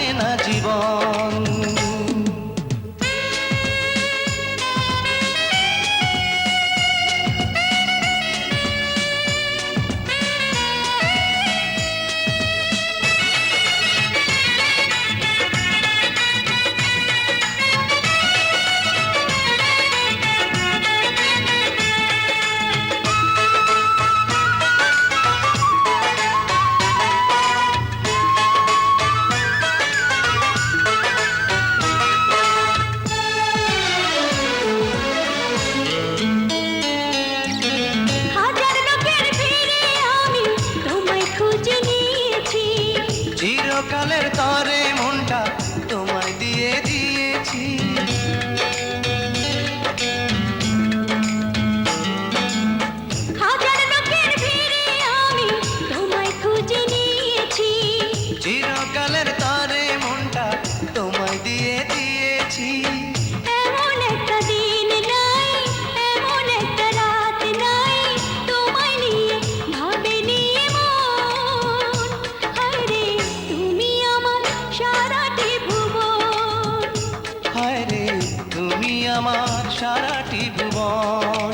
বাঁচে না জীবন। চিরকালের তরে মনটা তোমায় দিয়ে দিয়েছি। হাজার লোকের ভিড়ে আমি তোমায় খুঁজে নিয়েছি। চিরকালের তরে মনটা তোমায় দিয়ে দিয়েছি। এমন একটা দিন নাই, এমন একটা রাত নাই, তোমায় নিয়ে ভাবেনি মন। হায়রে তুমি আমার সারাটি ভুবন। হায়রে তুমি আমার সারাটি ভুবন।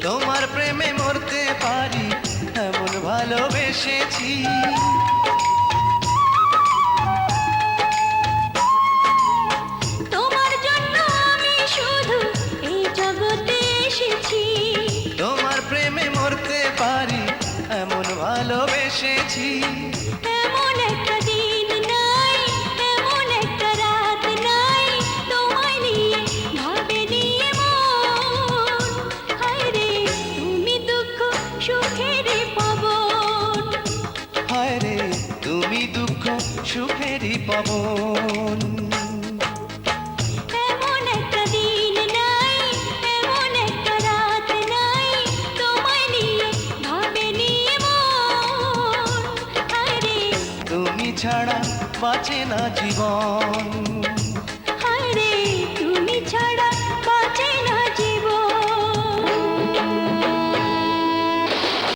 তোমার প্রেমে মরতে পারি এমন ভালোবেসেছি। তোমার জন্য আমি শুধু এই জগতে এসেছি। তোমার প্রেমে মরতে পারি এমন ভালোবেসেছি। এমন একটা দিন নাই, এমন একটা রাত নাই, তোমায় নিয়ে ভাবেনি মন। হায়রে তুমি দুঃখ সুখের পাবন। হায়রে তুমি দুঃখ সুখেরই পাবন। এমন একটা দিন নাই, এমন একটা রাত নাই, তোমায় নিয়ে ভাবেনি মন। হায়রে তুমি ছাড়া বাঁচে না জীবন।